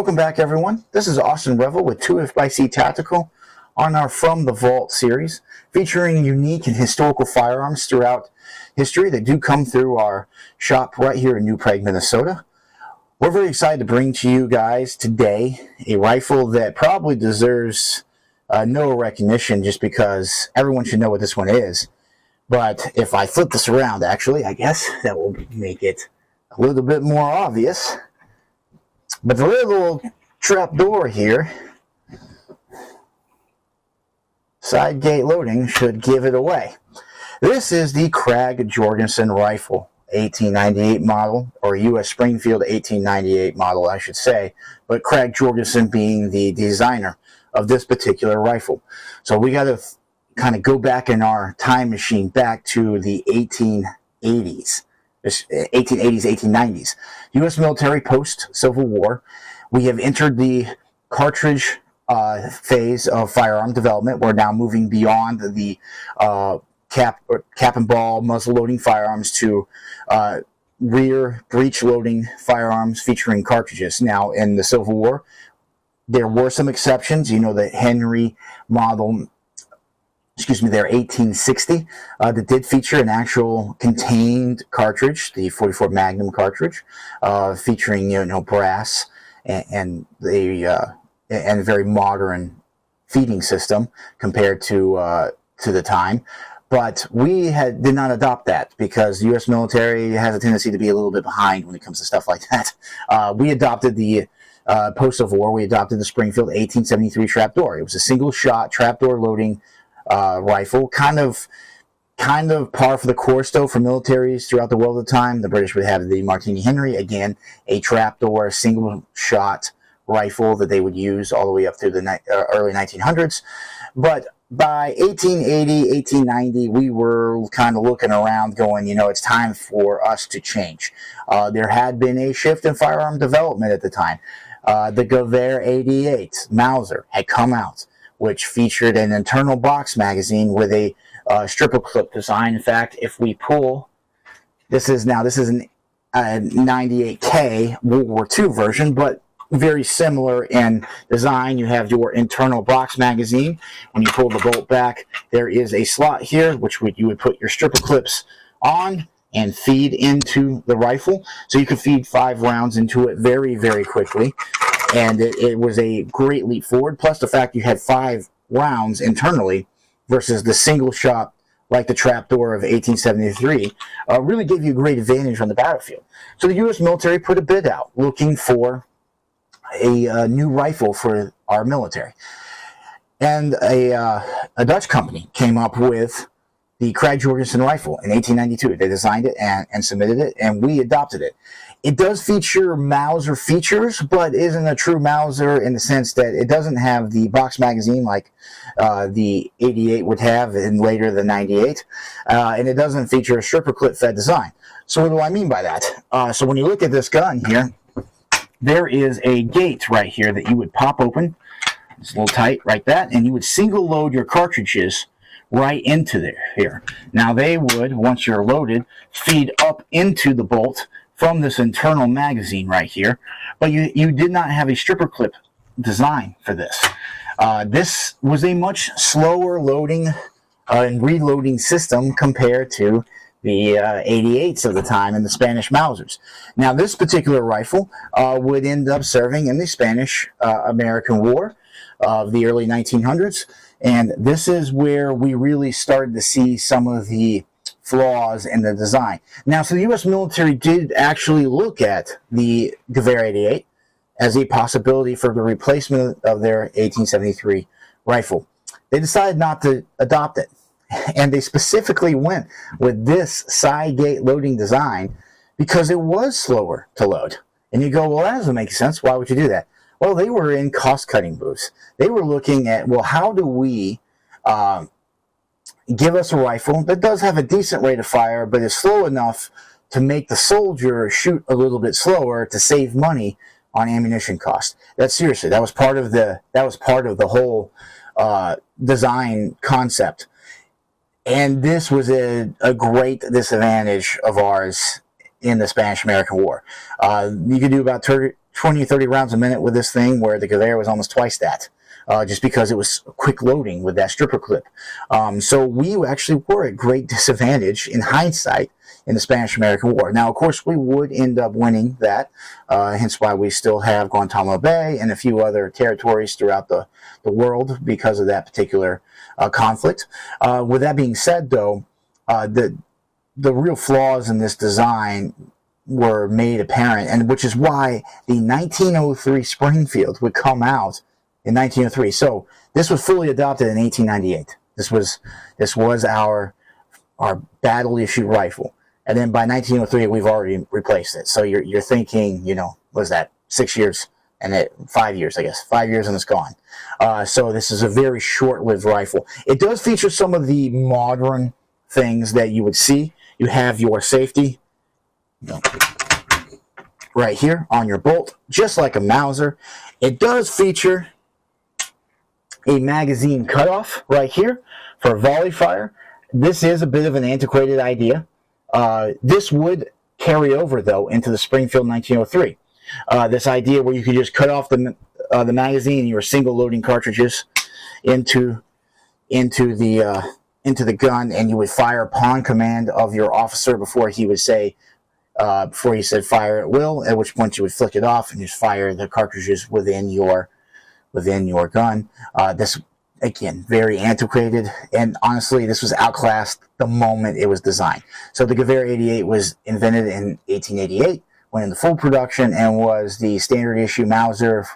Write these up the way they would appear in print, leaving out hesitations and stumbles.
Welcome back, everyone. This is Austin Reville with 2FC Tactical on our From the Vault series, featuring unique and historical firearms throughout history that do come through our shop right here in New Prague, Minnesota. We're very excited to bring to you guys today a rifle that probably deserves no recognition just because everyone should know what this one is. But if I flip this around, actually, I guess that will make it a little bit more obvious. But the little trap door here, side gate loading, should give it away. This is the Krag-Jorgensen rifle, 1898 model, or U.S. Springfield 1898 model, I should say, but Krag-Jorgensen being the designer of this particular rifle. So we got to kind of go back in our time machine back to the 1880s. 1890s. U.S. military post-Civil War. We have entered the cartridge phase of firearm development. We're now moving beyond the cap and ball muzzle loading firearms to rear breech loading firearms featuring cartridges. Now, in the Civil War, there were some exceptions. You know, the Henry model, their 1860, that did feature an actual contained cartridge, the 44 Magnum cartridge, featuring brass and a very modern feeding system compared to the time. But we did not adopt that because the U.S. military has a tendency to be a little bit behind when it comes to stuff like that. We adopted the post-Civil War. We adopted the Springfield 1873 trapdoor. It was a single-shot trapdoor loading rifle, kind of par for the course though for militaries throughout the world at the time. The British would have the Martini Henry, again a trapdoor single shot rifle that they would use all the way up through the early 1900s. But by 1880, 1890, we were kind of looking around going, it's time for us to change. There had been a shift in firearm development at the time. The Gewehr 88 Mauser had come out, which featured an internal box magazine with a stripper clip design. In fact, if we pull, this is an 98K World War II version, but very similar in design. You have your internal box magazine. When you pull the bolt back, there is a slot here, which you would put your stripper clips on and feed into the rifle. So you could feed 5 rounds into it very, very quickly. And it was a great leap forward. Plus the fact you had 5 rounds internally versus the single shot like the trapdoor of 1873 really gave you a great advantage on the battlefield. So the U.S. military put a bid out looking for a new rifle for our military. And a Dutch company came up with the Krag-Jorgensen rifle in 1892. They designed it and submitted it, and we adopted it. It does feature Mauser features, but isn't a true Mauser in the sense that it doesn't have the box magazine like the 88 would have in later the 98, and it doesn't feature a stripper clip fed design. So what do I mean by that? So when you look at this gun here, there is a gate right here that you would pop open. It's a little tight, like that, and you would single load your cartridges right into there here. Now they would, once you're loaded, feed up into the bolt from this internal magazine right here, but you did not have a stripper clip design for this. This was a much slower loading and reloading system compared to the 88s of the time and the Spanish Mausers. Now this particular rifle would end up serving in the Spanish-American War of the early 1900s, and this is where we really started to see some of the flaws in the design. Now, so the U.S. military did actually look at the Gewehr 88 as a possibility for the replacement of their 1873 rifle. They decided not to adopt it, and they specifically went with this side gate loading design because it was slower to load. And you go, well, that doesn't make sense. Why would you do that? Well, they were in cost-cutting moves. They were looking at, well, how do we give us a rifle that does have a decent rate of fire, but is slow enough to make the soldier shoot a little bit slower to save money on ammunition cost. That's seriously, that was part of the whole design concept. And this was a great disadvantage of ours in the Spanish-American War. You could do about 20 or 30 rounds a minute with this thing, where the Gewehr was almost twice that. Just because it was quick loading with that stripper clip. So we actually were at great disadvantage in hindsight in the Spanish-American War. Now, of course, we would end up winning that, hence why we still have Guantanamo Bay and a few other territories throughout the world because of that particular conflict. With that being said, though, the real flaws in this design were made apparent, and which is why the 1903 Springfield would come out in 1903. So this was fully adopted in 1898. This was our battle issue rifle, and then by 1903 we've already replaced it. So you're thinking, what was that, 6 years, and 5 years, I guess, 5 years, and it's gone. So this is a very short-lived rifle. It does feature some of the modern things that you would see. You have your safety right here on your bolt, just like a Mauser. It does feature a magazine cutoff right here for volley fire. This is a bit of an antiquated idea. This would carry over, though, into the Springfield 1903. This idea where you could just cut off the magazine and your single loading cartridges into the gun, and you would fire upon command of your officer before he said fire at will, at which point you would flick it off and just fire the cartridges within your gun. This, again, very antiquated, and honestly, this was outclassed the moment it was designed. So the Gewehr 88 was invented in 1888, went into full production, and was the standard issue Mauser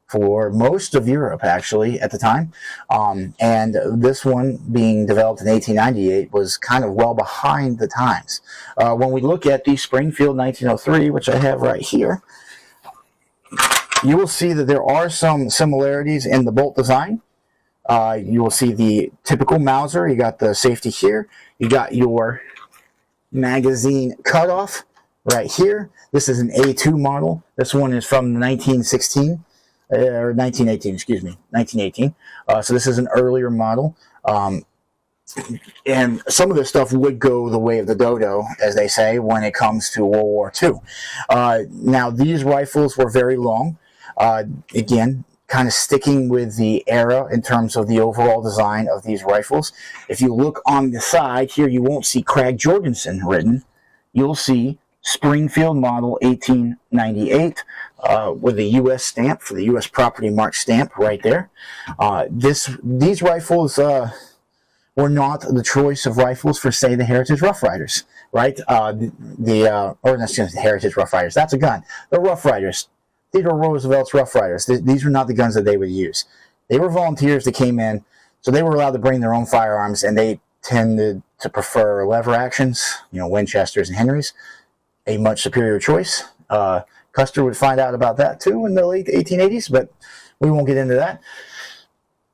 for most of Europe, actually, at the time. And this one, being developed in 1898, was kind of well behind the times. When we look at the Springfield 1903, which I have right here, you will see that there are some similarities in the bolt design. You will see the typical Mauser. You got the safety here. You got your magazine cutoff right here. This is an A2 model. This one is from 1916, or 1918, excuse me, 1918. So this is an earlier model. And some of this stuff would go the way of the dodo, as they say, when it comes to World War II. Now, these rifles were very long. Again, kind of sticking with the era in terms of the overall design of these rifles. If you look on the side here, you won't see Krag-Jorgensen written. You'll see Springfield model 1898 with the U.S. stamp, for the U.S. property mark stamp right there. These rifles were not the choice of rifles for, say, the Heritage Rough Riders, right? Or not just the Heritage Rough Riders. That's a gun. The Rough Riders, Theodore Roosevelt's Rough Riders, these were not the guns that they would use. They were volunteers that came in, so they were allowed to bring their own firearms, and they tended to prefer lever actions, Winchesters and Henrys, a much superior choice. Custer would find out about that too in the late 1880s, but we won't get into that.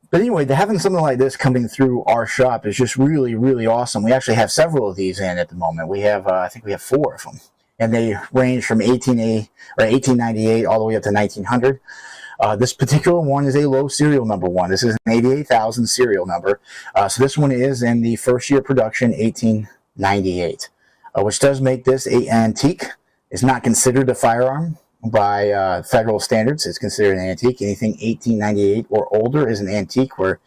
But anyway, having something like this coming through our shop is just really, really awesome. We actually have several of these in at the moment. We have, I think we have 4 of them. And they range from 1898 all the way up to 1900. This particular one is a low serial number one. This is an 88,000 serial number. So this one is in the first year production, 1898, which does make this an antique. It's not considered a firearm by federal standards. It's considered an antique. Anything 1898 or older is an antique, where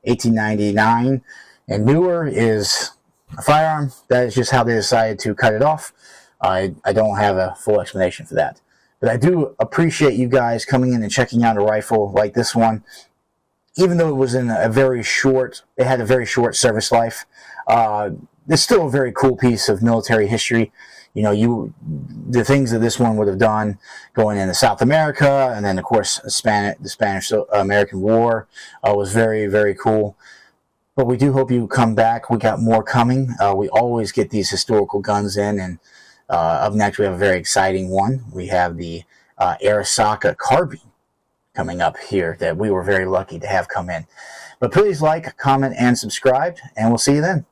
1899 and newer is a firearm. That is just how they decided to cut it off. I don't have a full explanation for that. But I do appreciate you guys coming in and checking out a rifle like this one. Even though it was in it had a very short service life, it's still a very cool piece of military history. The things that this one would have done going into South America, and then, of course, the Spanish-American War was very, very cool. But we do hope you come back. We got more coming. We always get these historical guns in, and up next, we have a very exciting one. We have the Arisaka carbine coming up here that we were very lucky to have come in. But please like, comment, and subscribe, and we'll see you then.